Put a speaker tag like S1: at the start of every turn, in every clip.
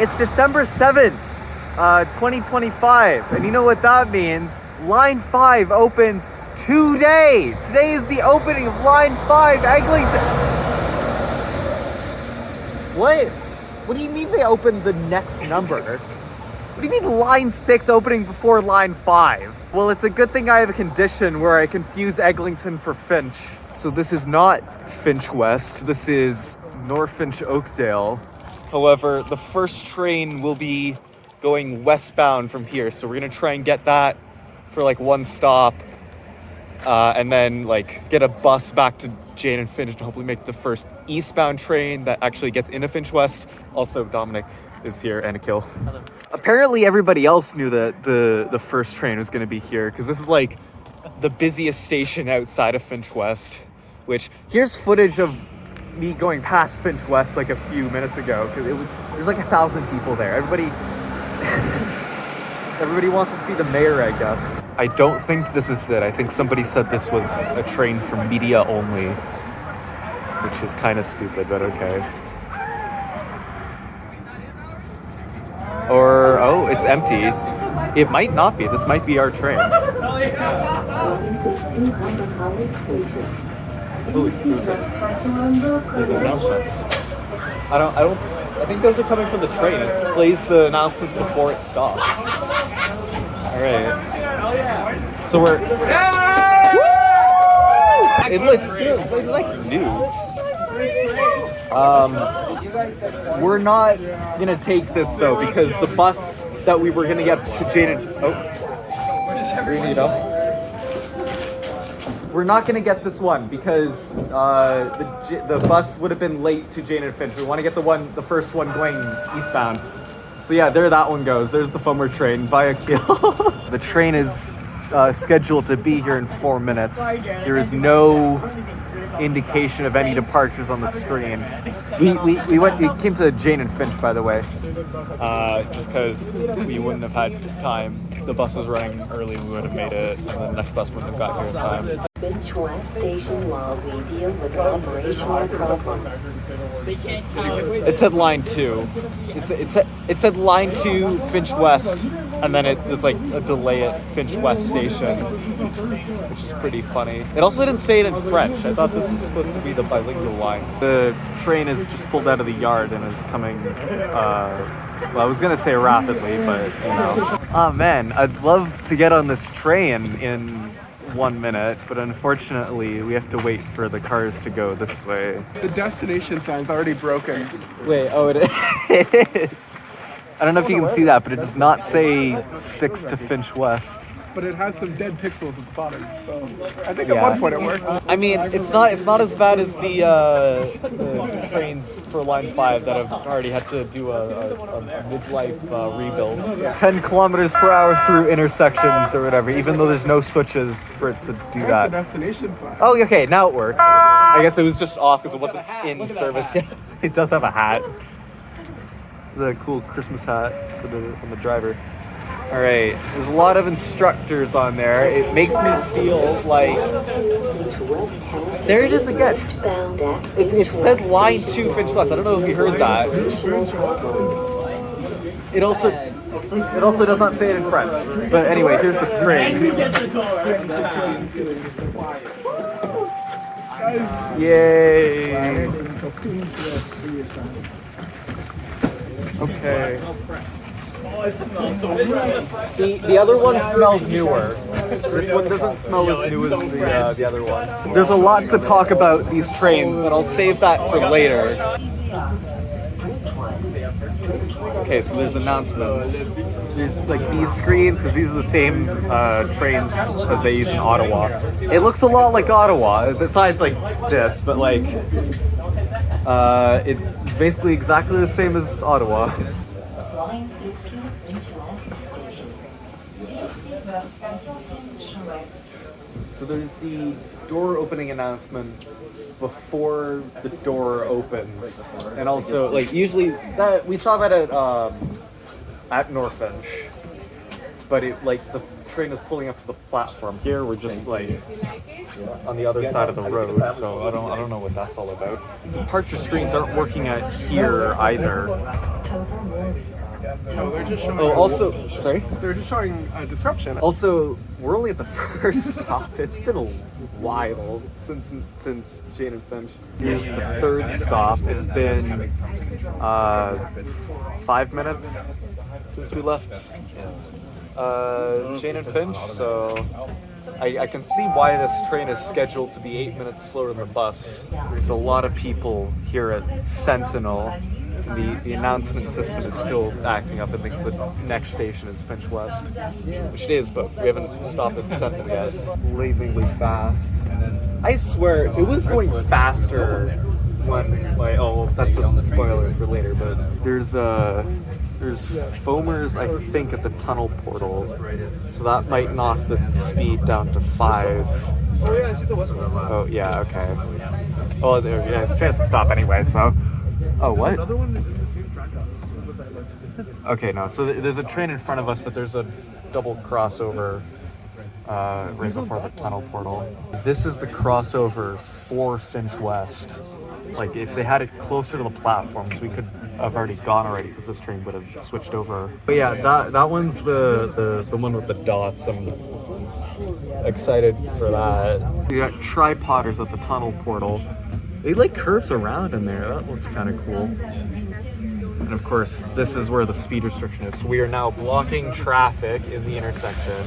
S1: It's December 7th, 2025. And you know what that means? Line 5 opens today. Today is the opening of Line 5, Eglinton. What? What do you mean they opened the next number? What do you mean Line 6 opening before Line 5? Well, it's a good thing I have a condition where I confuse Eglinton for Finch. So this is not Finch West, this is North Finch Oakdale. However, the first train will be going westbound from here, so we're gonna try and get that for like one stop, and then like get a bus back to Jane and Finch to hopefully make the first eastbound train that actually gets into Finch West. Also, Dominic is here and Akil. Hello. Apparently everybody else knew that the first train was gonna be here, because this is like the busiest station outside of Finch West, which here's footage of me going past Finch West like a few minutes ago, because there's like 1,000 people there. Everybody wants to see the mayor, I guess. I don't think this is it. I think somebody said this was a train for media only, which is kind of stupid, but okay. Or, oh, it's empty. It might not be. This might be our train. Ooh, who's it? There's announcements. I think those are coming from the train. It plays the announcement before it stops. Alright. So we're... It's like new. We're not gonna take this though, because the bus that we were gonna get to Jane and... We're not gonna get this one because the bus would have been late to Jane and Finch. We want to get the first one going eastbound. So yeah, there that one goes. There's the Fomer train by Akil. The train is scheduled to be here in 4 minutes. There is no indication of any departures on the screen. We came to Jane and Finch, by the way, just because we wouldn't have had time. The bus was running early, we would have made it, and the next bus wouldn't have got here in time.
S2: Finch West Station while we deal with an operational problem.
S1: It said line 2. It said line 2 Finch West, and then it was like a delay at Finch West Station, which is pretty funny. It also didn't say it in French. I thought this was supposed to be the bilingual line. The train is just pulled out of the yard and is coming, well, I was gonna say rapidly, but you know. Oh man, I'd love to get on this train in 1 minute, but unfortunately we have to wait for the cars to go this way.
S3: The destination sign's already broken.
S1: Wait, oh it is. I don't know if you can see that, but it does not say 6 to Finch West.
S3: But it has some dead pixels at the bottom, so I think at one point it worked.
S1: I mean, it's not as bad as the trains for Line 5 that have already had to do a midlife rebuild. 10 kilometers per hour through intersections or whatever, even though there's no switches for it to do that.
S3: That's the destination sign.
S1: Oh, okay, now it works. I guess it was just off because it wasn't in service yet. It does have a hat. The cool Christmas hat on the driver. All right, there's a lot of instructors on there. It makes me feel like... There it is again. It said line 2 Finch West. I don't know if you heard that. It also does not say it in French. But anyway, here's the train. Yay! Okay. The other one smells newer. This one doesn't smell as new as the other one. There's a lot to talk about these trains, but I'll save that for later. Okay, so there's announcements. There's like these screens, because these are the same trains as they use in Ottawa. It looks a lot like Ottawa, besides like this, but like it's basically exactly the same as Ottawa. So there's the door opening announcement before the door opens, and also like usually that we saw that at North Finch, but it like the train is pulling up to the platform. Here we're just like on the other side of the road, so I don't know what that's all about. Departure screens aren't working at here either.
S3: No, they're just showing.
S1: Oh, also, sorry?
S3: They're just showing a disruption.
S1: Also, we're only at the first stop. It's been a while since Jane and Finch. Here's the third stop. It's been 5 minutes since we left Jane and Finch, so I can see why this train is scheduled to be 8 minutes slower than the bus. There's a lot of people here at Sentinel. The announcement system is still acting up. It thinks the next station is Finch West, which it is, but we haven't stopped at Sentinel yet. Blazingly fast. I swear, it was going faster when, like, oh, that's a spoiler for later, but there's foamers, I think, at the tunnel portal, so that might knock the speed down to 5.
S3: Oh yeah, I see the west one.
S1: Oh yeah, okay. Oh, there, yeah, chance to stop anyway, so. Oh, what?
S3: Another one is in the same track house.
S1: Okay, no. So there's a train in front of us, but there's a double crossover right before the tunnel portal. This is the crossover for Finch West. Like, if they had it closer to the platforms, we could have already gone already because this train would have switched over. But yeah, that one's the one with the dots. I'm excited for that. We got tripodders at the tunnel portal. It like curves around in there. That looks kind of cool. And of course, this is where the speed restriction is. So we are now blocking traffic in the intersection.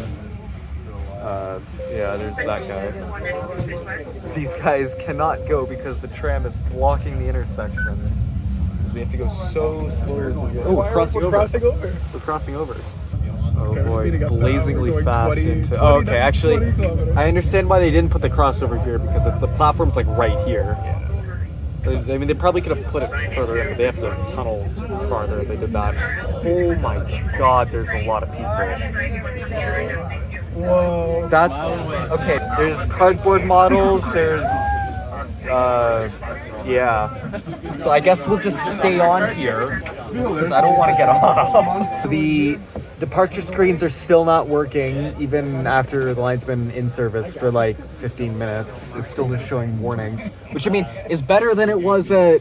S1: Yeah, there's that guy. These guys cannot go because the tram is blocking the intersection. Because we have to go so slow. Oh, we're crossing over. We're crossing over. Oh boy, blazingly fast into. Oh, okay. Actually, I understand why they didn't put the crossover here because the platform's like right here. I mean, they probably could have put it further in, but they have to tunnel farther if they did that. Oh my god, there's a lot of people.
S3: Whoa.
S1: That's okay. There's cardboard models. There's yeah. So I guess we'll just stay on here because I don't want to get off. The departure screens are still not working even after the line's been in service for like 15 minutes. It's still just showing warnings, which I mean is better than it was at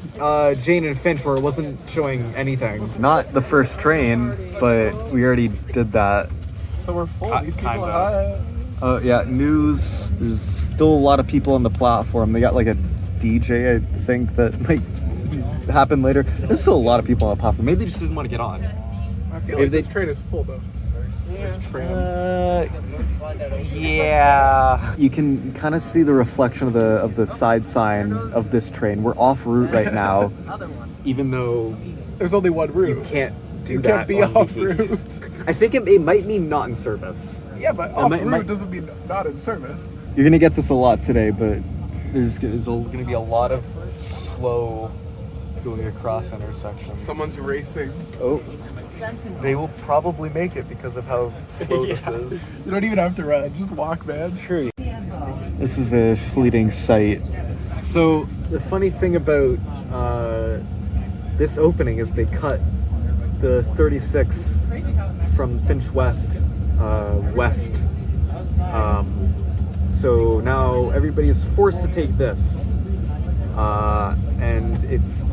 S1: Jane and Finch where it wasn't showing anything. Not the first train, but we already did that.
S3: So we're full. These people
S1: Kinda.
S3: are
S1: Oh yeah, news. There's still a lot of people on the platform. They got like a DJ, I think, that might happen later. There's still a lot of people on the platform. Maybe they just didn't want to get on.
S3: I feel like this train is full though.
S1: Yeah. You can kind of see the reflection of the side sign of this train. We're off route right now, even though
S3: There's only one route.
S1: you can't do
S3: You
S1: that.
S3: can't be
S1: on
S3: off
S1: these.
S3: route.
S1: I think it might mean not in service.
S3: Yeah, but off route
S1: might-
S3: doesn't mean not in service.
S1: You're gonna get this a lot today, but there's gonna be a lot of slow going across intersections.
S3: Someone's racing.
S1: Oh, they will probably make it because of how slow this is.
S3: You don't even have to run. Just walk, man.
S1: It's true. This is a fleeting sight. So the funny thing about this opening is they cut the 36 from Finch West west. So now everybody is forced to take this, and it's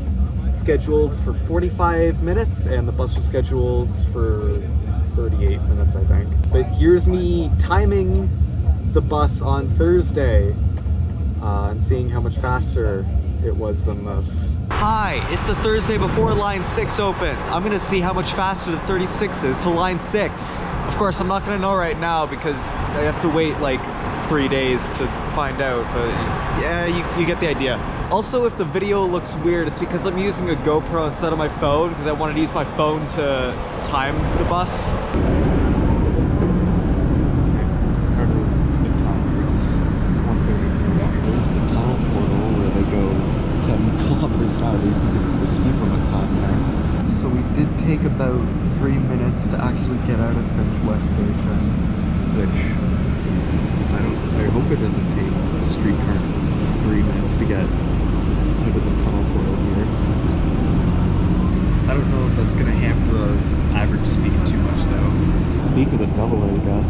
S1: scheduled for 45 minutes, and the bus was scheduled for 38 minutes, I think. But here's me timing the bus on Thursday and seeing how much faster it was than this. Hi, it's the Thursday before line 6 opens. I'm gonna see how much faster the 36 is to line 6. Of course, I'm not gonna know right now because I have to wait like 3 days to find out, but yeah, you get the idea. Also, if the video looks weird, it's because I'm using a GoPro instead of my phone because I wanted to use my phone to time the bus. There's the tunnel portal where they go 10 kilometers an hour. It's the speed limit's on there. So we did take about 3 minutes to actually get out of Finch West Station, which I hope it doesn't take a streetcar 3 minutes to get into the tunnel portal here. I don't know if that's gonna hamper our average speed too much though. Speak of the devil, I guess.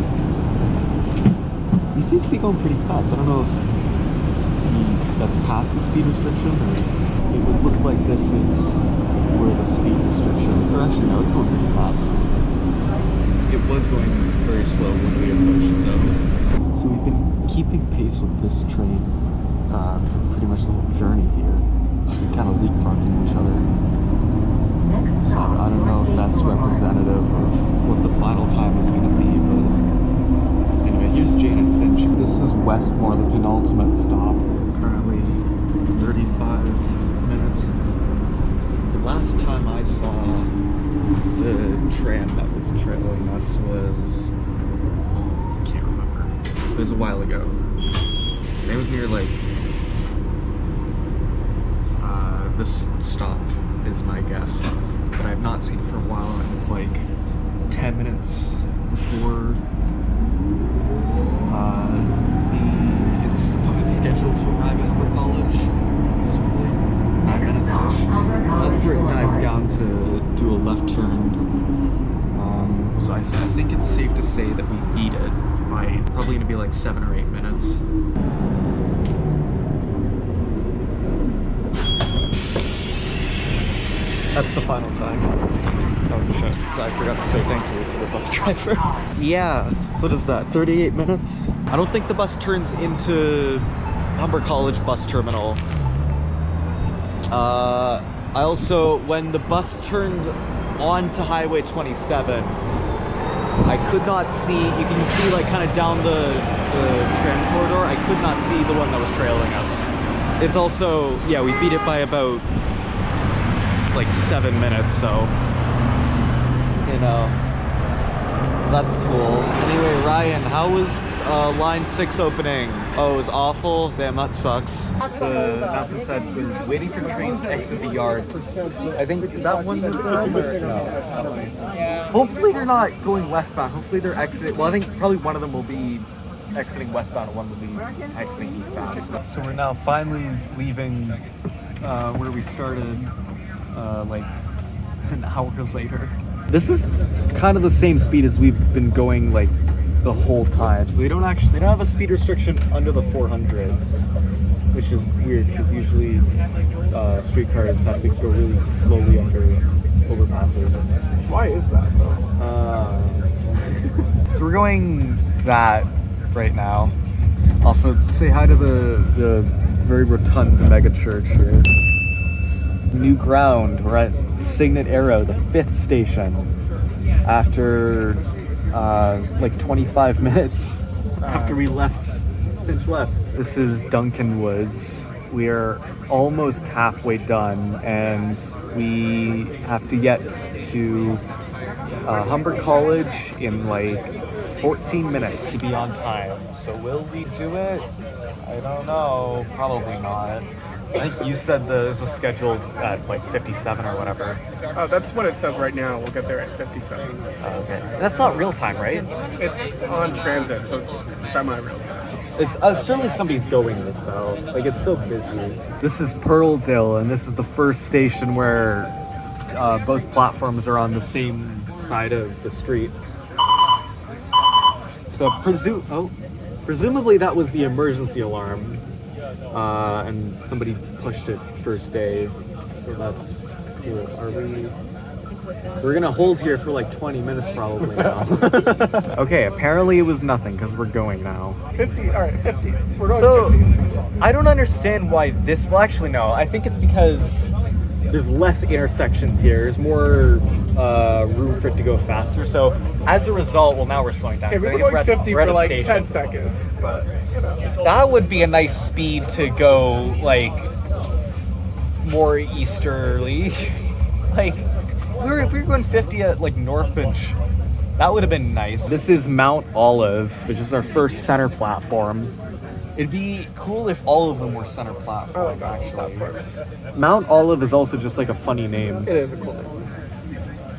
S1: seems to be going pretty fast. I don't know if that's past the speed restriction, or it would look like this is where the speed restriction is. Or actually, no, it's going pretty fast. It was going very slow when we approached it, though. So we've been keeping pace with this train for pretty much the whole journey here. We're kind of leapfrogging each other. So I don't know if that's representative of what the final time is going to be, but anyway, here's Jane and Finch. This is Westmore, the penultimate stop. Currently 35 minutes. The last time I saw the tram that was trailing us was, I can't remember. It was a while ago. It was near like this stop is my guess, but I've not seen it for a while, and it's like 10 minutes before it's scheduled to arrive at Humber College. Presumably 9 minutes-ish. That's where it dives down to do a left turn. So I think it's safe to say that we beat it by probably gonna be like 7 or 8 minutes. That's the final time. Oh shit, so I forgot to say thank you to the bus driver. Yeah, what is that, 38 minutes? I don't think the bus turns into Humber College bus terminal. I also, when the bus turned onto Highway 27, I could not see, you can see like kind of down the tram corridor, I could not see the one that was trailing us. It's also, yeah, we beat it by about like 7 minutes, so you know, that's cool. Anyway, Ryan, how was line 6 opening? Oh, it was awful. Damn, that sucks. The announcement said we're waiting for trains to exit the yard. I think, is that one? No. Hopefully they're not going westbound. Hopefully they're exiting. Well, I think probably one of them will be exiting westbound and one will be exiting eastbound. So we're now finally leaving where we started like an hour later. This is kind of the same speed as we've been going like the whole time. So they don't have a speed restriction under the 400s, which is weird because usually streetcars have to go really slowly under overpasses.
S3: Why is that though?
S1: So we're going that right now. Also, say hi to the very rotund mega church here. New ground. We're at Signet Arrow, the 5th station. After like 25 minutes after we left Finch West. This is Duncan Woods. We are almost halfway done, and we have to get to Humber College in like 14 minutes to be on time. So will we do it? I don't know. Probably not. I think you said this was scheduled at like 57 or whatever.
S3: Oh, that's what it says right now. We'll get there at 57.
S1: Okay. That's not real time, right?
S3: It's on transit, so it's semi-real time.
S1: It's certainly somebody's going this though. Like, it's so busy. This is Pearldale, and this is the first station where both platforms are on the same side of the street. So presumably that was the emergency alarm. And somebody pushed it first day, so that's cool. We're gonna hold here for like 20 minutes probably now. Okay, apparently it was nothing because we're going now.
S3: 50, all right, 50. We're going
S1: So,
S3: 50.
S1: I don't understand why this, well actually no, I think it's because there's less intersections here. There's more room for it to go faster. So as a result, well now we're slowing down.
S3: Okay, we were going 50 for like 10 seconds, but you know.
S1: That would be a nice speed to go like more easterly. Like if we were going 50 at like North Finch, that would have been nice. This is Mount Olive, which is our first center platform. It'd be cool if all of them were center platform, actually. Mount Olive is also just like a funny name.
S3: It is a cool name.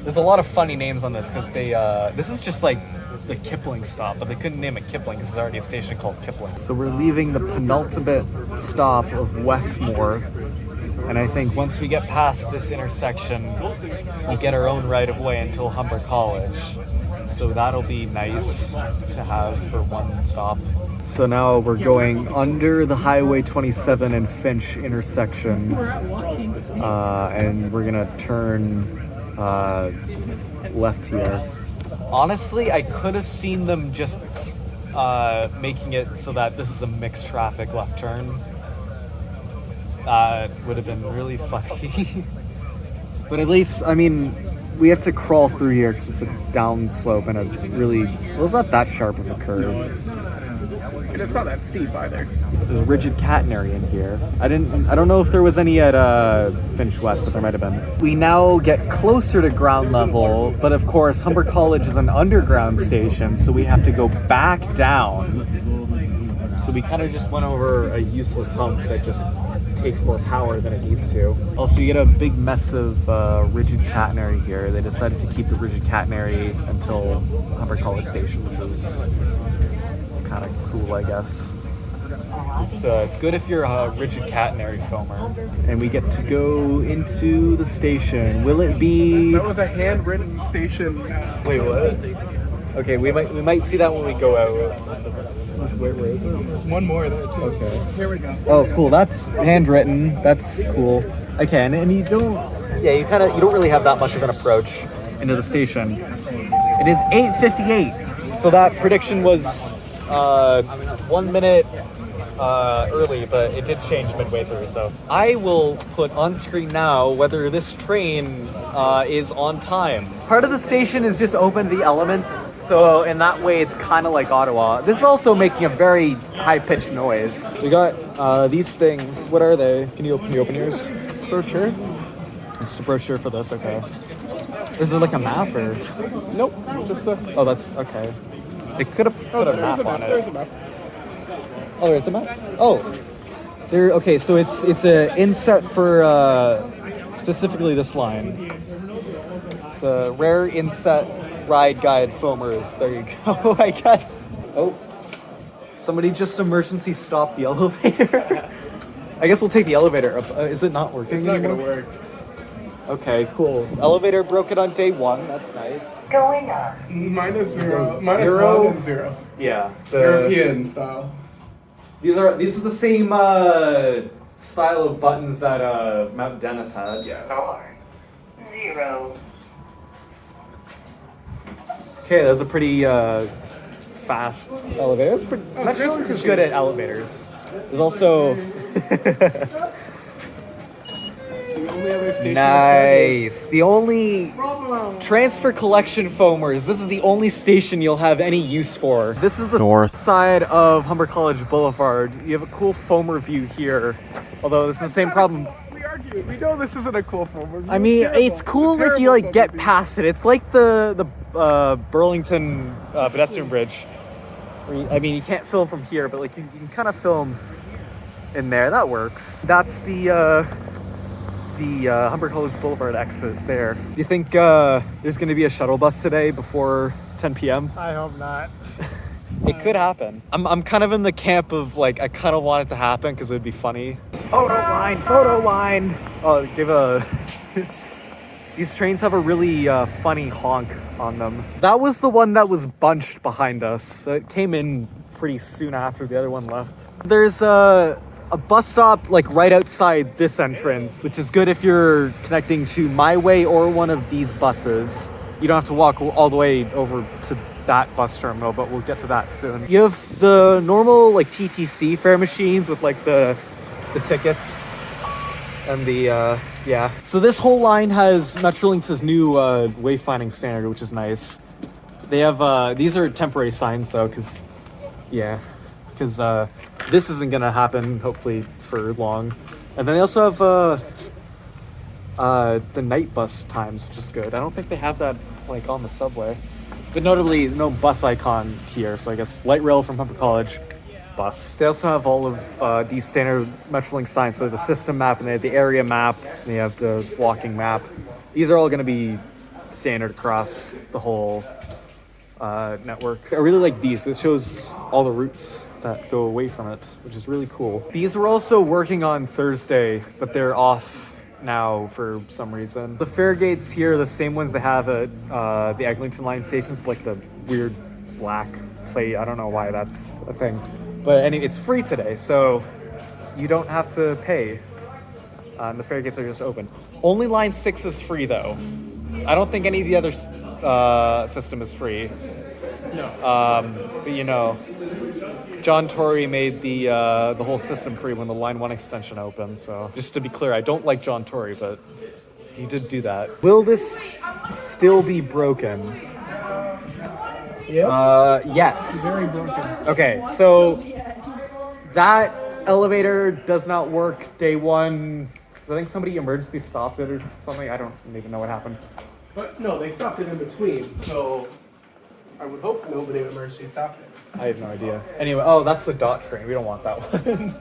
S1: There's a lot of funny names on this because they, this is just like the Kipling stop, but they couldn't name it Kipling because there's already a station called Kipling. So we're leaving the penultimate stop of Westmore, and I think once we get past this intersection, we'll get our own right of way until Humber College. So that'll be nice to have for one stop. So now we're going under the Highway 27 and Finch intersection. And we're gonna turn left here. Honestly, I could have seen them just making it so that this is a mixed traffic left turn. Would have been really funny. But at least, I mean, we have to crawl through here because it's a down slope and a really, well, it's not that sharp of a curve.
S3: And it's not that steep either.
S1: There's rigid catenary in here. I don't know if there was any at Finch West, but there might have been. We now get closer to ground level, but of course Humber College is an underground station, so we have to go back down. So we kind of just went over a useless hump that just takes more power than it needs to. Also, you get a big mess of rigid catenary here. They decided to keep the rigid catenary until Humber College Station, which was kind of cool, I guess. It's good if you're a rigid catenary foamer. And we get to go into the station. Will it be?
S3: That was a handwritten station.
S1: Wait, what? Okay, we might see that when we go out. Where is it?
S3: There's one more there too.
S1: Okay.
S3: Here we go.
S1: Oh, cool. That's handwritten. That's cool. Okay, and you don't. Yeah, you don't really have that much of an approach into the station. It is 8:58. So that prediction was 1 minute early, but it did change midway through. So I will put on screen now whether this train is on time. Part of the station is just open to the elements. So in that way, it's kind of like Ottawa. This is also making a very high-pitched noise. We got these things. What are they? Can you open yours? Brochures? It's a brochure for this, okay. Is there like a map or?
S3: Nope, just a...
S1: Oh, that's okay. They could have put a map on it.
S3: There's a map.
S1: Oh, there's a map? Oh. There. Okay, so it's a inset for specifically this line. It's a rare inset ride guide foamers. There you go, I guess. Oh, somebody just emergency stopped the elevator. I guess we'll take the elevator up. Is it not working anymore?
S3: It's not gonna work.
S1: Okay, cool. Elevator broken on day 1. That's nice.
S2: Going up.
S3: -0.
S1: Zero?
S3: -1 and 0.
S1: Yeah.
S3: European style.
S1: These are the same style of buttons that Mount Dennis had.
S3: Yeah.
S2: 0.
S1: Okay, that's a pretty fast elevator. That's pretty. Metrolinx is good at elevators. There's also.
S3: The only other station.
S1: Nice. The only transfer collection foamers. This is the only station you'll have any use for. This is the north side of Humber College Boulevard. You have a cool foamer view here. Although this is the same problem.
S3: We argue. We know this isn't a cool foamer.
S1: I mean, it's cool if you like get past it. It's like the Burlington pedestrian bridge. I mean, you can't film from here, but like you can kind of film in there. That works. That's the Humber College Boulevard exit there. Do you think there's going to be a shuttle bus today before 10 p.m.?
S3: I hope not.
S1: It could happen. I'm kind of in the camp of like I kind of want it to happen because it would be funny. Photo line. Oh, give a. These trains have a really funny honk on them. That was the one that was bunched behind us. So it came in pretty soon after the other one left. There's a bus stop like right outside this entrance, which is good if you're connecting to My Way or one of these buses. You don't have to walk all the way over to that bus terminal, but we'll get to that soon. You have the normal like TTC fare machines with like the tickets and the yeah. So this whole line has Metrolinx's new wayfinding standard, which is nice. They have these are temporary signs though, because this isn't gonna happen hopefully for long. And then they also have the night bus times, which is good. I don't think they have that like on the subway, but notably no bus icon here. So I guess light rail from Humber College. Bus. They also have all of these standard Metrolinx signs. So the system map, and they have the area map, and they have the walking map. These are all going to be standard across the whole network. I really like these. It shows all the routes that go away from it, which is really cool. These were also working on Thursday, but they're off now for some reason. The fare gates here are the same ones they have at the Eglinton line stations, like the weird black plate. I don't know why that's a thing. But anyway, it's free today, so you don't have to pay. And the fare gates are just open. Only line 6 is free though. I don't think any of the other system is free.
S3: No.
S1: But you know, John Tory made the whole system free when the Line 1 extension opened. So just to be clear, I don't like John Tory, but he did do that. Will this still be broken?
S3: Yeah.
S1: Yes.
S3: Very broken.
S1: Okay, so that elevator does not work day 1. I think somebody emergency stopped it or something. I don't even know what happened.
S3: But no, they stopped it in between, so I would hope nobody emergency stopped it.
S1: I have no idea. Anyway, oh, that's the dot train. We don't want that one.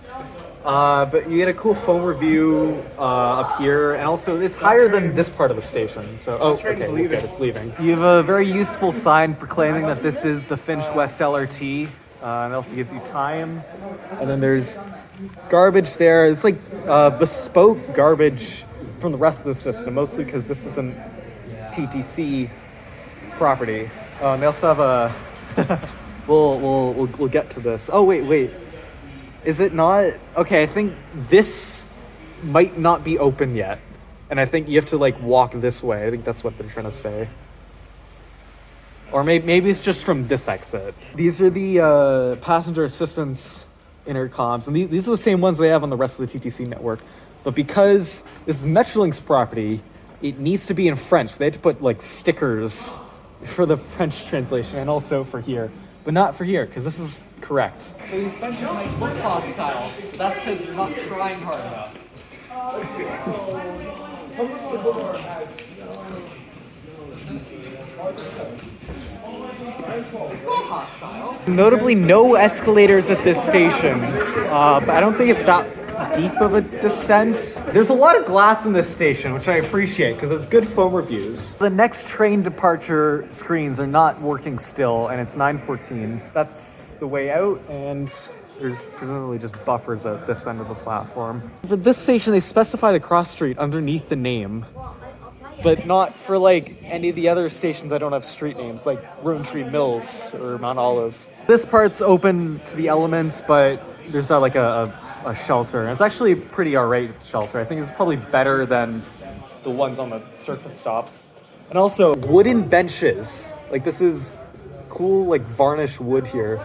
S1: But you get a cool phone review up here, and also it's higher than this part of the station. So, oh, okay, good, it's leaving. You have a very useful sign proclaiming that this is the Finch West LRT. And it also gives you time. And then there's garbage there. It's like bespoke garbage from the rest of the system, mostly because this isn't TTC property. And they also have a. we'll get to this. Oh wait. Is it not? Okay, I think this might not be open yet, and I think you have to like walk this way. I think that's what they're trying to say. Or maybe it's just from this exit. These are the passenger assistance intercoms, and these are the same ones they have on the rest of the TTC network. But because this is Metrolink's property, it needs to be in French. They had to put like stickers for the French translation and also for here. But not for here, because this is correct. So these benches might look hostile. That's because you're not trying hard enough. It's not hostile. Notably, no escalators at this station, but I don't think it's that deep of a descent. There's a lot of glass in this station, which I appreciate because it's good phone reviews. The next train departure screens are not working still, and it's 9:14. That's the way out, and there's presumably just buffers at this end of the platform. For this station, they specify the cross street underneath the name, but not for like any of the other stations that don't have street names, like Rowan Tree Mills or Mount Olive. This part's open to the elements, but there's like a shelter. And it's actually a pretty alright shelter. I think it's probably better than the ones on the surface stops. And also wooden benches. Like this is cool, like varnished wood here.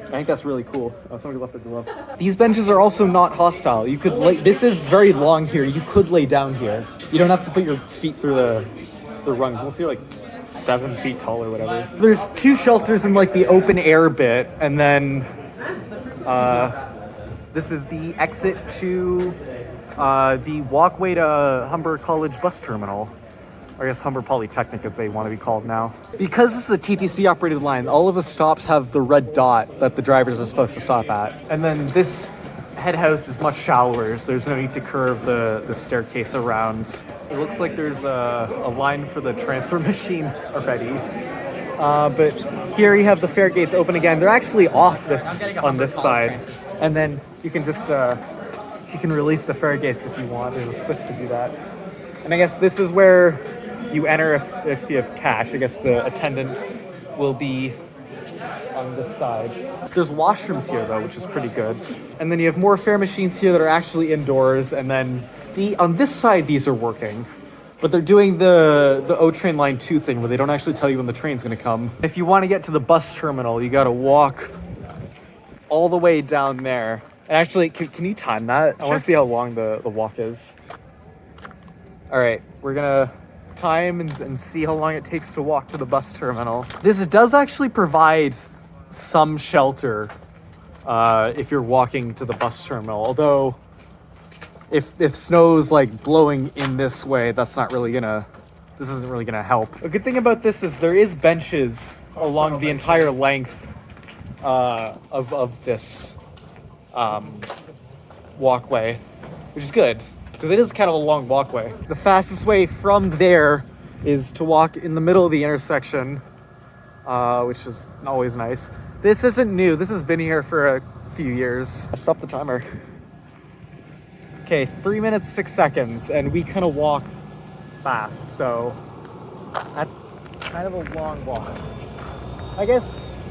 S1: I think that's really cool. Oh, somebody left their glove. These benches are also not hostile. You could lay, this is very long here. You could lay down here. You don't have to put your feet through the rungs unless you're like 7 feet tall or whatever. There's 2 shelters in like the open air bit, and then this is the exit to the walkway to Humber College bus terminal. Or I guess Humber Polytechnic as they want to be called now. Because this is a TTC operated line, all of the stops have the red dot that the drivers are supposed to stop at. And then this head house is much shallower, so there's no need to curve the staircase around. It looks like there's a line for the transfer machine already. But here you have the fare gates open again. They're actually off on this side. And then you can just, you can release the fare gates if you want. There's a switch to do that. And I guess this is where you enter if you have cash. I guess the attendant will be on this side. There's washrooms here though, which is pretty good. And then you have more fare machines here that are actually indoors. And then on this side, these are working. But they're doing the O Train Line 2 thing where they don't actually tell you when the train's gonna come. If you want to get to the bus terminal, you gotta walk all the way down there. And actually, can you time that? I want to see how long the walk is. All right, we're gonna time and see how long it takes to walk to the bus terminal. This does actually provide some shelter if you're walking to the bus terminal. Although, if snow's like blowing in this way, this isn't really gonna help. A good thing about this is there is benches along the entire length of this walkway, which is good. Because it is kind of a long walkway. The fastest way from there is to walk in the middle of the intersection, which is always nice. This isn't new. This has been here for a few years. Stop the timer. Okay, 3 minutes, 6 seconds, and we kind of walk fast, so that's kind of a long walk. I guess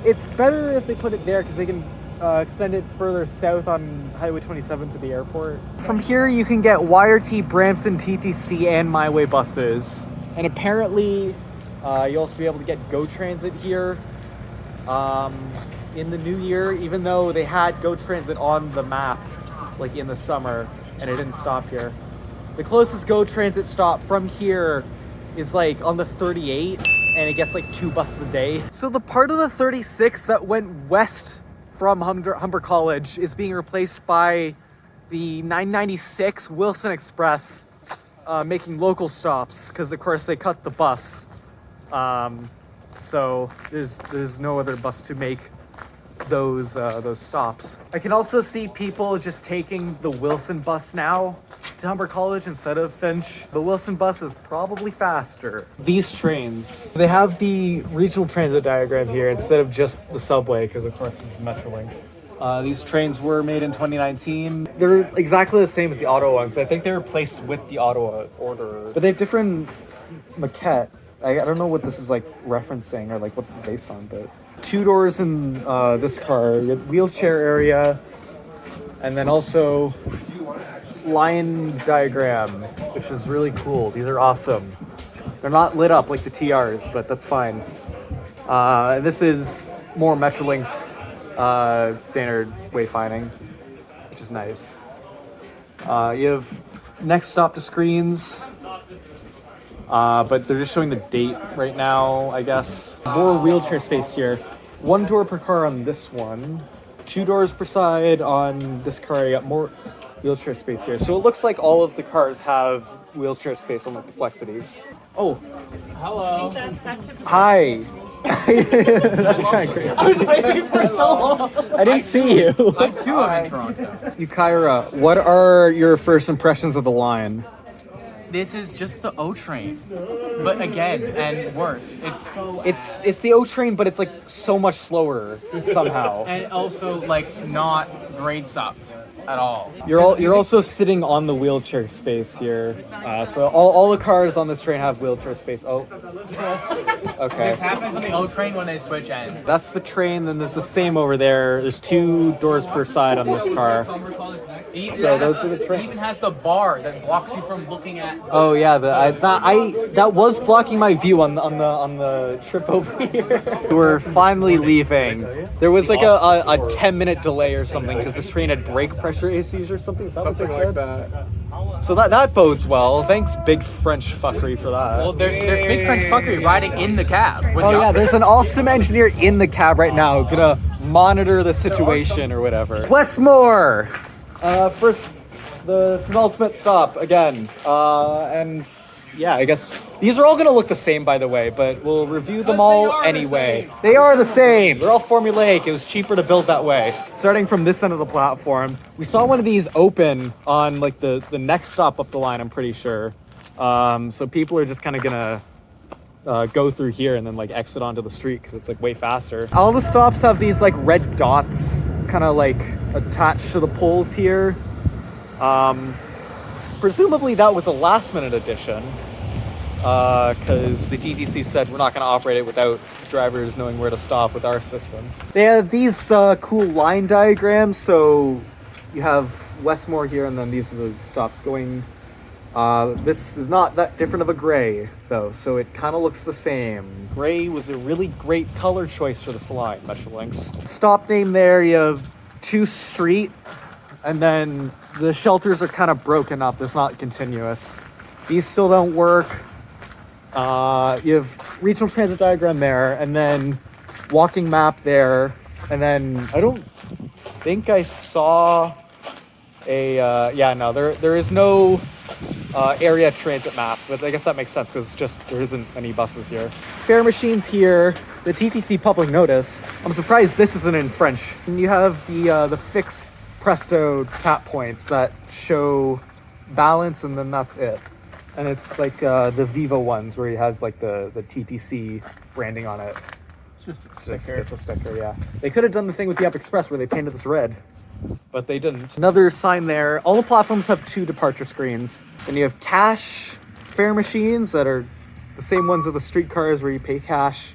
S1: it's better if they put it there because they can extend it further south on Highway 27 to the airport. From here, you can get YRT, Brampton, TTC, and My Way buses. And apparently, you'll also be able to get GO Transit here in the new year, even though they had GO Transit on the map like in the summer and it didn't stop here. The closest GO Transit stop from here is like on the 38 and it gets like 2 buses a day. So the part of the 36 that went west from Humber College is being replaced by the 996 Wilson Express, making local stops because of course they cut the bus. So there's no other bus to make those stops. I can also see people just taking the Wilson bus now to Humber College instead of Finch. The Wilson bus is probably faster. These trains, they have the regional transit diagram here instead of just the subway because of course this is Metrolinx. These trains were made in 2019. They're exactly the same as the Ottawa ones. I think they were placed with the Ottawa order, but they have different maquette. I don't know what this is like referencing or like what this is based on, but 2 doors in this car, wheelchair area, and then also line diagram, which is really cool. These are awesome. They're not lit up like the TRs, but that's fine. This is more Metrolinx standard wayfinding, which is nice. You have next stop to screens, but they're just showing the date right now, I guess. More wheelchair space here. 1 door per car on this one. 2 doors per side on this car. You got more wheelchair space here. So it looks like all of the cars have wheelchair space on like the Flexities. Oh.
S3: Hello.
S1: Hi. That's kind of crazy.
S3: I was waiting for so long.
S1: I didn't see you.
S4: I too am in Toronto.
S1: Yukaira, what are your first impressions of the line?
S4: This is just the O train, but again, and worse.
S1: It's the O train, but it's like so much slower somehow.
S4: And also like not grade stopped at all.
S1: You're also sitting on the wheelchair space here. So all the cars on this train have wheelchair space. Oh, okay.
S4: This happens on the O train when they switch ends.
S1: That's the train, then it's the same over there. There's 2 doors per side on this car. So those are the trains.
S4: It even has the bar that blocks you from looking at.
S1: Oh yeah, that was blocking my view on the trip over here. We're finally leaving. There was like a 10-minute delay or something because this train had brake pressure issues or something. Is that what they said?
S3: Like that.
S1: So that bodes well. Thanks, Big French Fuckery, for that.
S4: Well, there's big French fuckery riding in the cab.
S1: Oh yeah, there's an awesome engineer in the cab right now, gonna monitor the situation or whatever. Westmore! First, the penultimate stop again. And yeah, I guess these are all gonna look the same, by the way, but we'll review them all anyway. They are the same. They're all formulaic. It was cheaper to build that way. Starting from this end of the platform, we saw one of these open on like the next stop up the line, I'm pretty sure. So people are just kind of gonna go through here and then like exit onto the street because it's like way faster. All the stops have these like red dots kind of like attached to the poles here. Presumably that was a last minute addition because the TTC said we're not going to operate it without drivers knowing where to stop with our system. They have these cool line diagrams, so you have Westmore here and then these are the stops going. This is not that different of a gray though, so it kind of looks the same. Gray was a really great color choice for this line, Metrolinx. Stop name there, you have 2 Street, and then the shelters are kind of broken up. It's not continuous. These still don't work. You have regional transit diagram there, and then walking map there, and then I don't think I saw a there is no area transit map, but I guess that makes sense because it's just there isn't any buses here. Fare machines here, the TTC public notice. I'm surprised this isn't in French. And you have the fixed Presto tap points that show balance, and then that's it. And it's like the Viva ones where he has like the TTC branding on it.
S3: It's just a sticker.
S1: It's a sticker, yeah. They could have done the thing with the Up Express where they painted this red. but they didn't. Another sign there. All the platforms have 2 departure screens. And you have cash fare machines that are the same ones as the streetcars where you pay cash.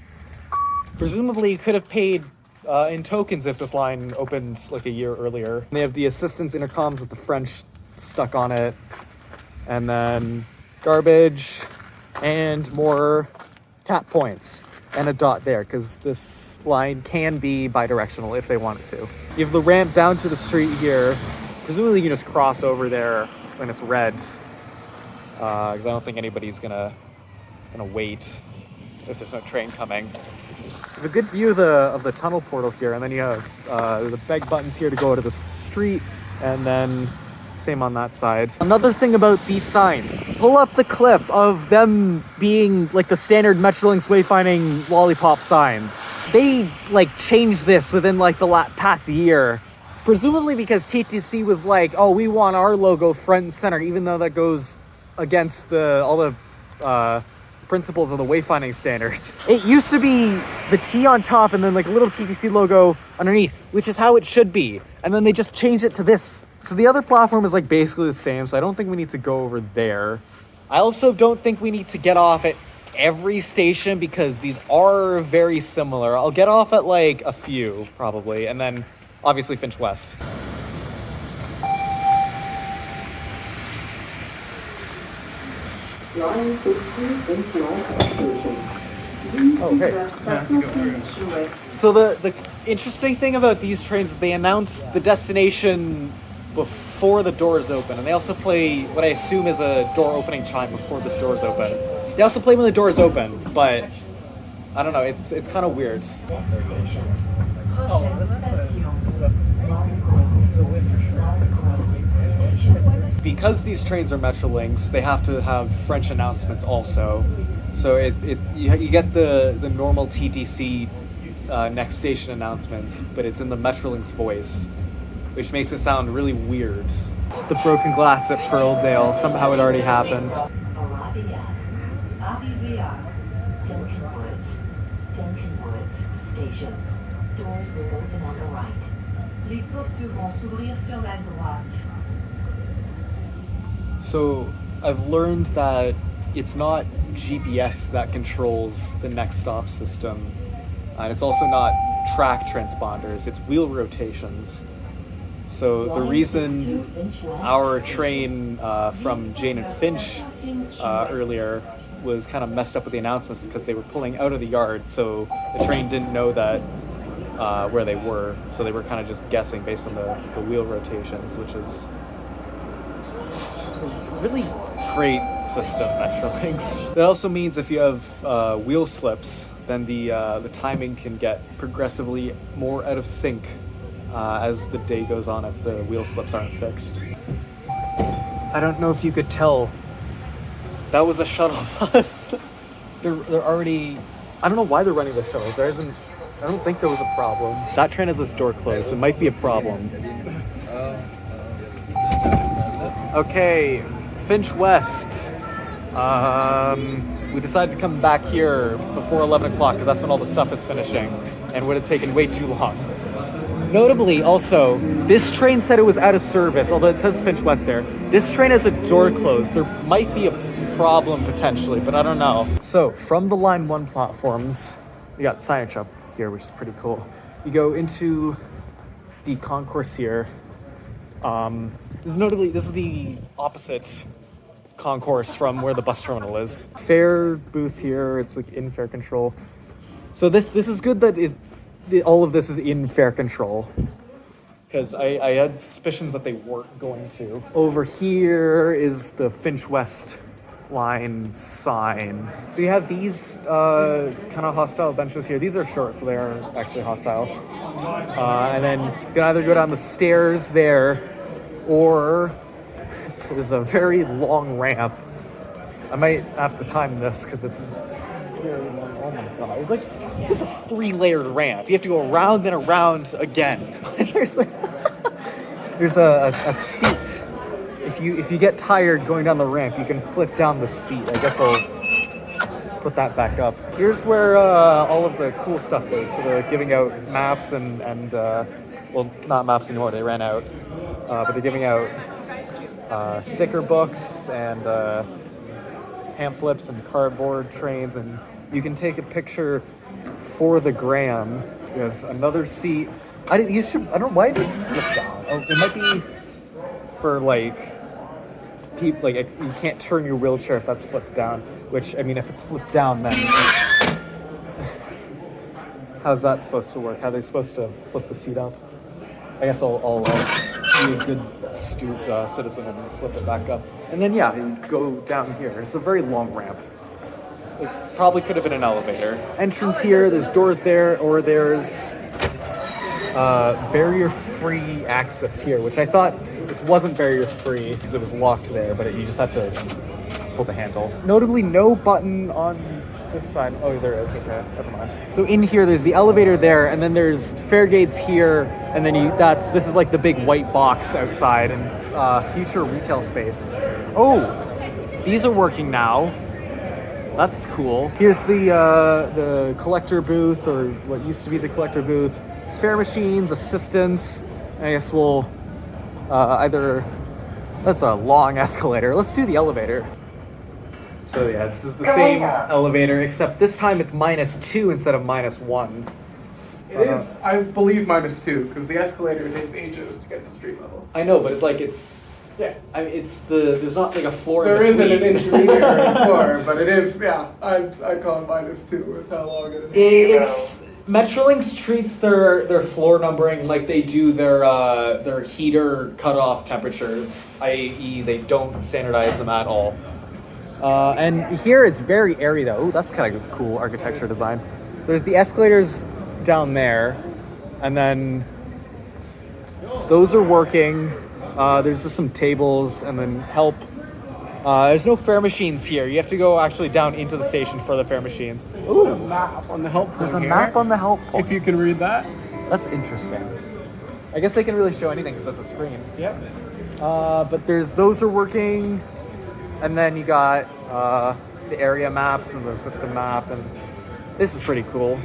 S1: Presumably you could have paid in tokens if this line opened like a year earlier. And they have the assistance intercoms with the French stuck on it. And then garbage and more tap points and a dot there because this line can be bidirectional if they wanted to. You have the ramp down to the street here. Presumably you can just cross over there when it's red because I don't think anybody's gonna wait if there's no train coming. You have a good view of the tunnel portal here, and then you have the beg buttons here to go to the street, and then same on that side. Another thing about these signs, pull up the clip of them being like the standard Metrolinx wayfinding lollipop signs. They like changed this within like the past year, presumably because TTC was like, oh, we want our logo front and center, even though that goes against all the principles of the wayfinding standards. It used to be the T on top and then like a little TTC logo underneath, which is how it should be. And then they just changed it to this. So the other platform is like basically the same, so I don't think we need to go over there. I also don't think we need to get off at every station because these are very similar. I'll get off at like a few probably, and then obviously Finch West.
S2: Line 60, Finch West Station.
S1: Oh, hey. So the interesting thing about these trains is they announce the destination before the doors open, and they also play what I assume is a door opening chime before the doors open. They also play when the doors open, but I don't know, it's kind of weird. Because these trains are Metrolinx, they have to have French announcements also. So you get the normal TTC next station announcements, but it's in the Metrolinx voice, which makes it sound really weird. It's the broken glass at Pearldale. Somehow it already happened.
S2: Duncan Woods Station. Doors will open on the right. Les portes vont s'ouvrir sur la droite.
S1: So I've learned that it's not GPS that controls the next stop system, and it's also not track transponders, it's wheel rotations. So the reason our train from Jane and Finch earlier was kind of messed up with the announcements because they were pulling out of the yard, so the train didn't know that where they were, so they were kind of just guessing based on the wheel rotations, which is a really great system, Metrolinx. That also means if you have wheel slips, then the timing can get progressively more out of sync as the day goes on if the wheel slips aren't fixed. I don't know if you could tell, that was a shuttle bus. They're already, I don't know why they're running the shuttles. I don't think there was a problem. That train has its door closed. It might be a problem. Okay, Finch West. We decided to come back here before 11 o'clock because that's when all the stuff is finishing and would have taken way too long. Notably, also, this train said it was out of service, although it says Finch West there. This train has a door closed. There might be a problem potentially, but I don't know. So, from the Line 1 platforms, we got signage up here, which is pretty cool. You go into the concourse here. This is the opposite concourse from where the bus terminal is. Fare booth here, it's like in fare control. So this is good that all of this is in fare control, because I had suspicions that they weren't going to. Over here is the Finch West line sign. So you have these kind of hostile benches here. These are short, so they aren't actually hostile. And then you can either go down the stairs there, or there's a very long ramp. I might have to time this because it's very long. Oh my god, it's a 3-layered ramp. You have to go around and around again. there's a seat. If you get tired going down the ramp, you can flip down the seat. I guess I'll put that back up. Here's where all of the cool stuff is. So they're giving out maps and well, not maps anymore, they ran out. But they're giving out sticker books and pamphlets and cardboard trains, and you can take a picture for the gram. We have another seat. I don't know why this flip down. Oh, it might be for like people, like you can't turn your wheelchair if that's flipped down. Which, I mean, if it's flipped down, then how's that supposed to work? How are they supposed to flip the seat up? I guess I'll be a good citizen and flip it back up. And then, yeah, you go down here. It's a very long ramp. It probably could have been an elevator. Entrance here, there's doors there, or there's barrier-free access here, which I thought this wasn't barrier-free because it was locked there, but you just had to pull the handle. Notably, no button on this side. Oh, there is. Okay, never mind. So in here, there's the elevator there, and then there's fare gates here, and then this is like the big white box outside and future retail space. Oh, these are working now. That's cool. Here's the collector booth, or what used to be the collector booth. Fare machines, assistants. I guess we'll either. That's a long escalator. Let's do the elevator. So yeah, this is the same elevator, except this time it's -2 instead of -1.
S3: It is, I believe, -2, because the escalator takes ages to get to street level.
S1: I know, but yeah. I mean, there's not like a floor.
S3: There
S1: in
S3: isn't an
S1: between.
S3: intermediate floor, but it is. Yeah, I call it -2 with how long it is.
S1: It's Metrolinx treats their floor numbering like they do their heater cutoff temperatures, i.e., they don't standardize them at all. And here it's very airy though. Ooh, that's kind of cool architecture design. So there's the escalators down there, and then those are working. There's just some tables and then help. There's no fare machines here. You have to go actually down into the station for the fare machines.
S3: Ooh, a map on the help point.
S1: There's a map on the help point.
S3: If you can read that.
S1: That's interesting. I guess they can really show anything because that's a screen.
S3: Yep.
S1: But those are working. And then you got the area maps and the system map, and this is pretty cool.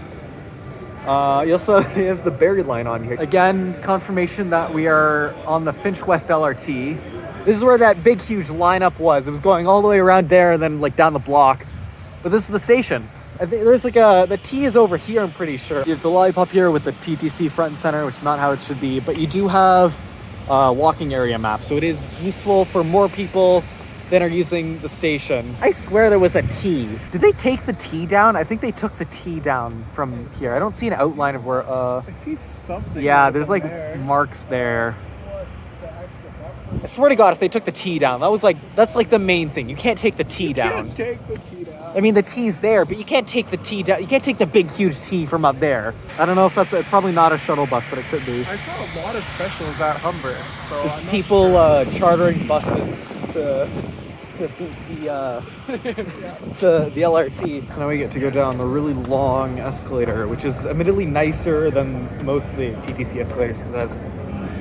S1: You also have the buried line on here. Again, confirmation that we are on the Finch West LRT. This is where that big, huge lineup was. It was going all the way around there and then like down the block. But this is the station. I think there's like the T is over here, I'm pretty sure. You have the lollipop here with the TTC front and center, which is not how it should be. But you do have walking area map, so it is useful for more people than are using the station. I swear there was a T. Did they take the T down? I think they took the T down from here. I don't see an outline of where,
S3: I see something.
S1: yeah, there's like marks there. I swear to God, if they took the T down, that's like the main thing. You can't take the T down.
S3: You can't take the T down.
S1: I mean, the T's there, but you can't take the T down. You can't take the big, huge T from up there. I don't know if that's probably not a shuttle bus, but it could be.
S3: I saw a lot of specials at Humber. So
S1: There's
S3: I'm not
S1: people
S3: sure.
S1: chartering buses to the LRT. So now we get to go down the really long escalator, which is admittedly nicer than most of the TTC escalators because it has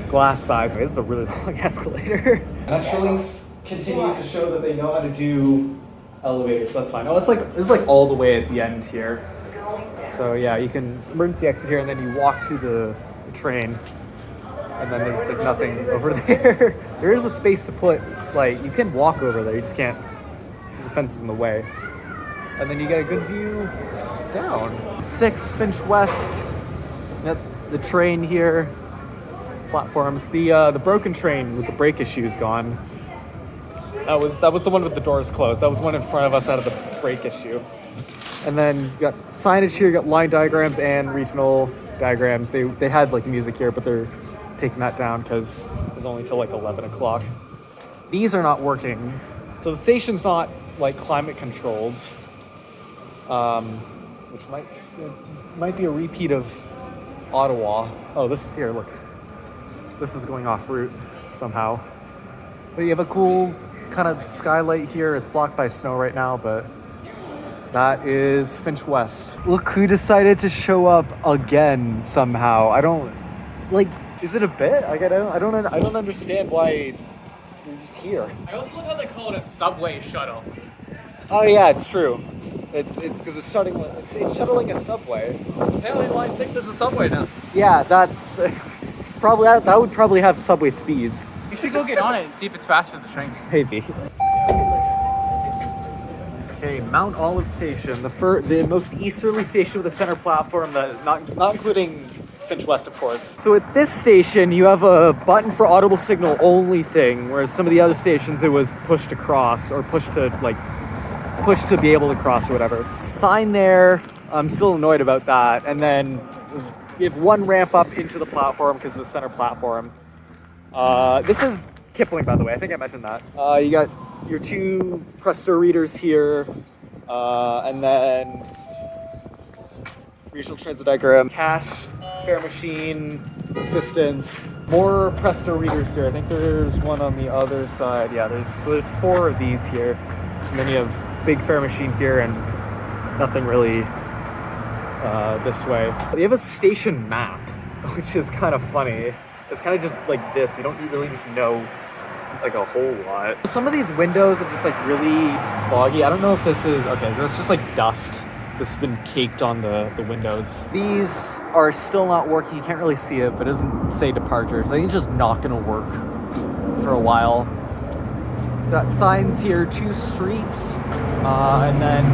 S1: glass sides. This is a really long escalator. Metrolinx continues to show that they know how to do elevators, so that's fine. Oh, it's like all the way at the end here. So yeah, you can emergency exit here, and then you walk to the train. And then there's like nothing over there. There is a space to put, like, you can walk over there, you just can't, the fence is in the way. And then you get a good view down. 6 Finch West. Yep, the train here. Platforms. The broken train with the brake issues gone. That was the one with the doors closed. That was one in front of us out of the brake issue. And then you got signage here, you got line diagrams and regional diagrams. They had like music here, but they're taking that down because it's only till like 11 o'clock. These are not working. So the station's not like climate controlled, which might be a repeat of Ottawa. Oh, this is here, look. This is going off route somehow. But you have a cool kind of skylight here. It's blocked by snow right now, but that is Finch West. Look who decided to show up again somehow. I don't, like, is it a bit? Like, I don't understand why you're just here.
S4: I also love how they call it a subway shuttle.
S1: Oh yeah, it's true. It's because it's shuttling a subway.
S4: Apparently line 6 is a subway now.
S1: Yeah, it's probably that would probably have subway speeds.
S4: You should go get on it and see if it's faster than the train.
S1: Maybe. Okay, Mount Olive Station, the most easterly station with a center platform, not including Finch West, of course. So at this station, you have a button for audible signal only thing, whereas some of the other stations it was push to cross or push to be able to cross or whatever. Sign there. I'm still annoyed about that. And then you have one ramp up into the platform because it's the center platform. This is Kipling, by the way. I think I mentioned that. You got your two Presto readers here, and then regional transit diagram, cash, fare machine, assistance, more Presto readers here. I think there's one on the other side. Yeah, there's 4 of these here, and then you have big fare machine here and nothing really this way. They have a station map, which is kind of funny. It's kind of just like this. You don't really just know like a whole lot. Some of these windows are just like really foggy. I don't know if this is, okay, that's just like dust. This has been caked on the windows. These are still not working. You can't really see it, but it doesn't say departures. I think it's just not gonna work for a while. Got signs here, 2 streets, and then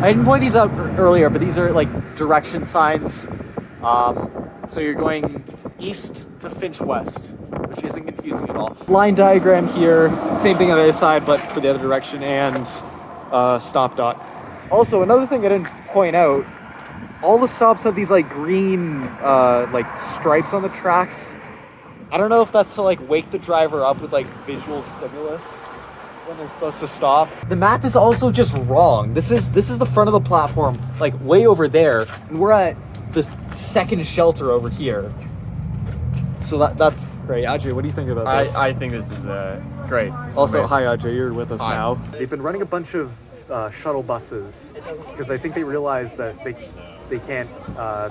S1: I didn't point these out earlier, but these are like direction signs. So you're going east to Finch West, which isn't confusing at all. Line diagram here, same thing on the other side, but for the other direction, and stop dot. Also, another thing I didn't point out, all the stops have these like green like stripes on the tracks. I don't know if that's to like wake the driver up with like visual stimulus when they're supposed to stop. The map is also just wrong. This is the front of the platform, like way over there, and we're at the second shelter over here. So that's great. Ajay, what do you think about this?
S5: I think this is great.
S1: Also, hi Ajay, you're with us
S5: Hi.
S1: now. They've been running a bunch of shuttle buses because I think they realized that they can't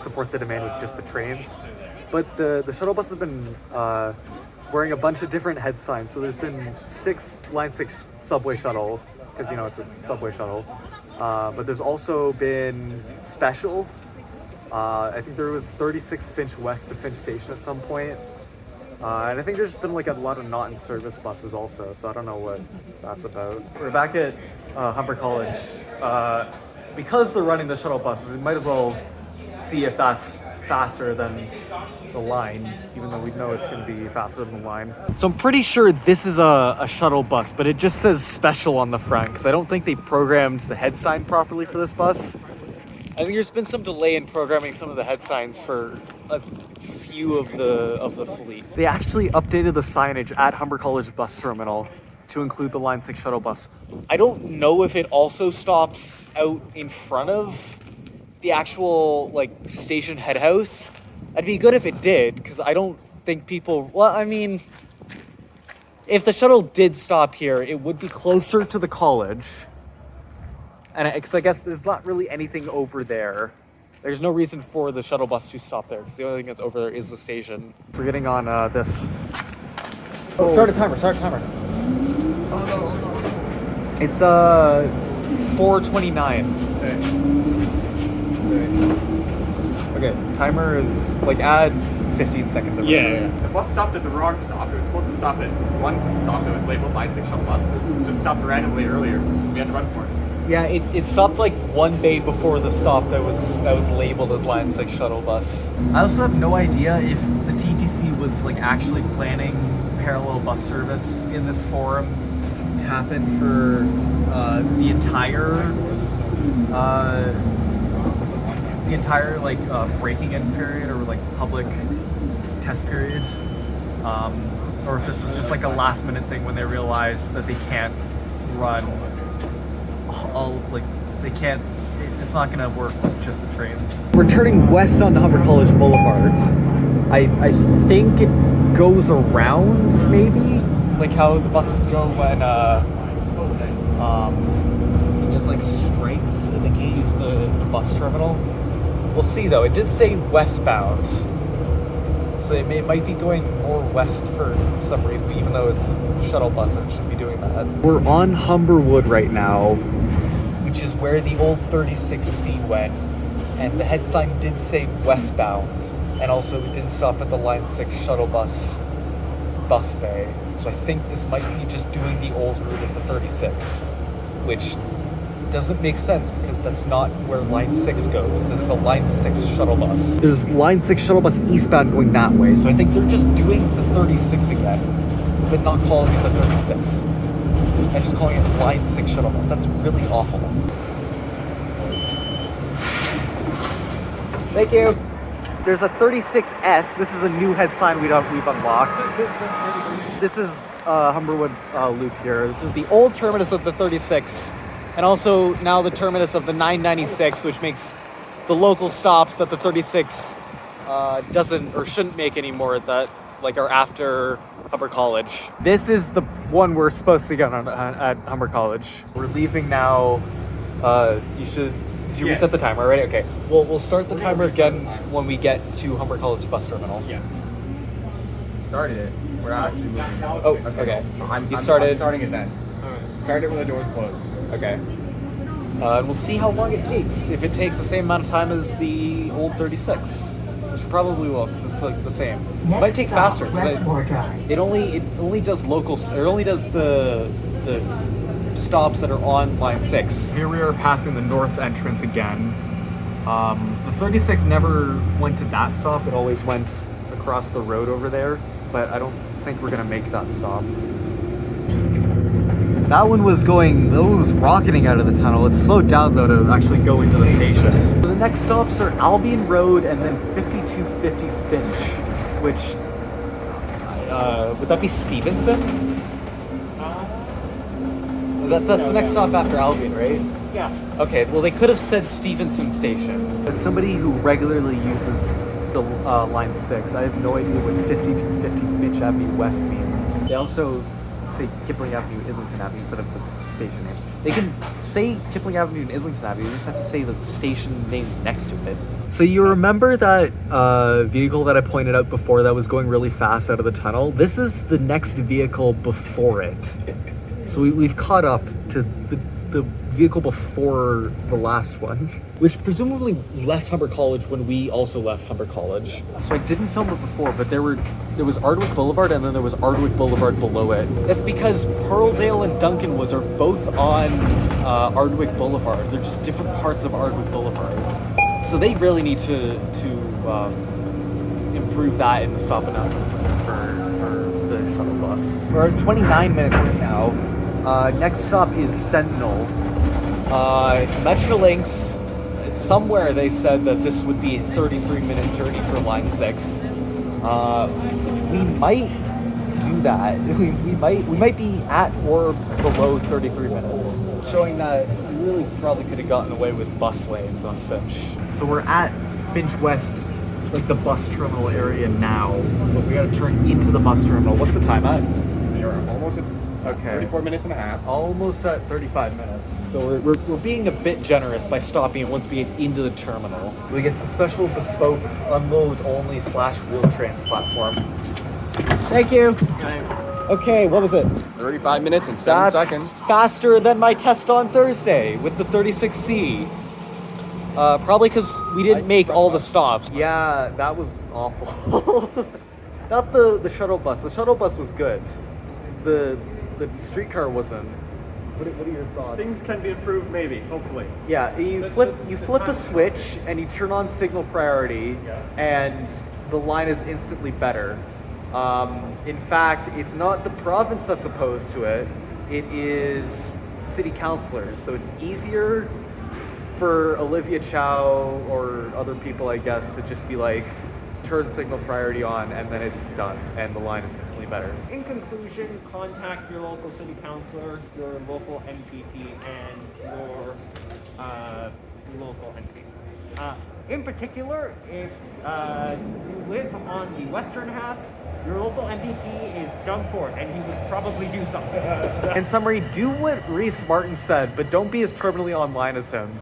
S1: support the demand with just the trains. But the shuttle bus has been wearing a bunch of different head signs. So there's been line 6 subway shuttle, because you know it's a subway shuttle. But there's also been special. I think there was 36 Finch West to Finch Station at some point. And I think there's been like a lot of not in service buses also, so I don't know what that's about. We're back at Humber College. Because they're running the shuttle buses, we might as well see if that's faster than the line, even though we know it's going to be faster than the line. So I'm pretty sure this is a shuttle bus, but it just says special on the front, because I don't think they programmed the head sign properly for this bus. I think there's been some delay in programming some of the head signs for a few of the fleets. They actually updated the signage at Humber College bus terminal to include the Line 6 shuttle bus. I don't know if it also stops out in front of the actual like station head house. It'd be good if it did, because I don't think people, well, I mean, if the shuttle did stop here, it would be closer to the college. And because I guess there's not really anything over there. There's no reason for the shuttle bus to stop there, because the only thing that's over there is the station. We're getting on this. Oh, start a timer, It's 4:29. Okay, timer is like add 15 seconds.
S5: Yeah. The bus stopped at the wrong stop. It was supposed to stop at one stop that was labeled Line 6 shuttle bus. It just stopped randomly earlier. We had to run for it.
S1: Yeah, it stopped like one bay before the stop that was labeled as Line 6 shuttle bus. I also have no idea if the TTC was like actually planning parallel bus service in this forum to happen for the entire like breaking in period or like public test period, or if this was just like a last minute thing when they realized that they can't run it's not gonna work with just the trains. We're turning west onto Humber College Boulevard. I think it goes around, maybe, like how the buses go when there's like strikes and they can't use the bus terminal. We'll see though. It did say westbound, so they might be going more west for some reason, even though it's a shuttle bus and it should be doing that. We're on Humberwood right now, which is where the old 36C went, and the head sign did say westbound. And also, we didn't stop at the Line 6 shuttle bus bay. So I think this might be just doing the old route of the 36, which doesn't make sense because that's not where Line 6 goes. This is a Line 6 shuttle bus. There's Line 6 shuttle bus eastbound going that way, so I think they're just doing the 36 again, but not calling it the 36. And just calling it Line 6 shuttle bus. That's really awful. Thank you. There's a 36S. This is a new head sign we've unlocked. This is Humberwood Loop here. This is the old terminus of the 36, and also now the terminus of the 996, which makes the local stops that the 36 doesn't or shouldn't make anymore that are after Humber College. This is the one we're supposed to get on at Humber College. We're leaving now. Did you reset the timer already? Okay. We'll start the timer again when we get to Humber College bus terminal.
S5: Yeah. Started it. We're not actually moving.
S1: Oh, okay.
S5: I'm
S1: started.
S5: I'm starting it then. Start it when the door's closed.
S1: Okay. And we'll see how long it takes. If it takes the same amount of time as the old 36, which probably will, because it's the same. It might take faster because it only does the stops that are on Line 6. Here we are passing the north entrance again. The 36 never went to that stop. It always went across the road over there, but I don't think we're gonna make that stop. That one was rocketing out of the tunnel. It slowed down though to actually go into the station. The next stops are Albion Road and then 5250 Finch, which would that be Stevenson? That's the next stop after Albion, right?
S3: Yeah.
S1: Okay, well they could have said Stevenson Station. As somebody who regularly uses the Line 6, I have no idea what 5250 Finch Avenue West means. They also say Kipling Avenue, Islington Avenue instead of the station name. They can say Kipling Avenue and Islington Avenue, you just have to say the station names next to it. So you remember that vehicle that I pointed out before that was going really fast out of the tunnel? This is the next vehicle before it. So we've caught up to the vehicle before the last one, which presumably left Humber College when we also left Humber College. So I didn't film it before, but there was Ardwick Boulevard and then there was Ardwick Boulevard below it. That's because Pearldale and Duncanwoods are both on Ardwick Boulevard. They're just different parts of Ardwick Boulevard. So they really need to improve that in the stop announcement system for the shuttle bus. We're at 29 minutes right now. Next stop is Sentinel. Metrolinx, somewhere they said that this would be a 33-minute journey for Line 6. We might do that. We might be at or below 33 minutes, showing that we really probably could have gotten away with bus lanes on Finch. So we're at Finch West, the bus terminal area now, but we gotta turn into the bus terminal. What's the time at?
S5: You're almost at 34 minutes and a half.
S1: Almost at 35 minutes. So we're being a bit generous by stopping once we get into the terminal. We get the special bespoke unload only /wheel trains platform. Thank you.
S3: Nice.
S1: Okay, what was it?
S5: 35 minutes and 7
S1: That's
S5: seconds.
S1: faster than my test on Thursday with the 36C. Probably because we didn't make all the stops. Yeah, that was awful. Not the shuttle bus. The shuttle bus was good. The streetcar wasn't. What are your thoughts?
S5: Things can be improved, maybe, hopefully.
S1: Yeah, you flip a switch and you turn on signal priority, and the line is instantly better. In fact, it's not the province that's opposed to it. It is city councilors. So it's easier for Olivia Chow or other people, I guess, to just be like, turn signal priority on, and then it's done, and the line is instantly better.
S6: In conclusion, contact your local city councilor, your local MPP, and your local MP. In particular, if you live on the western half, your local MPP is Doug Ford, and he would probably do something.
S1: In summary, do what Reese Martin said, but don't be as terminally online as him.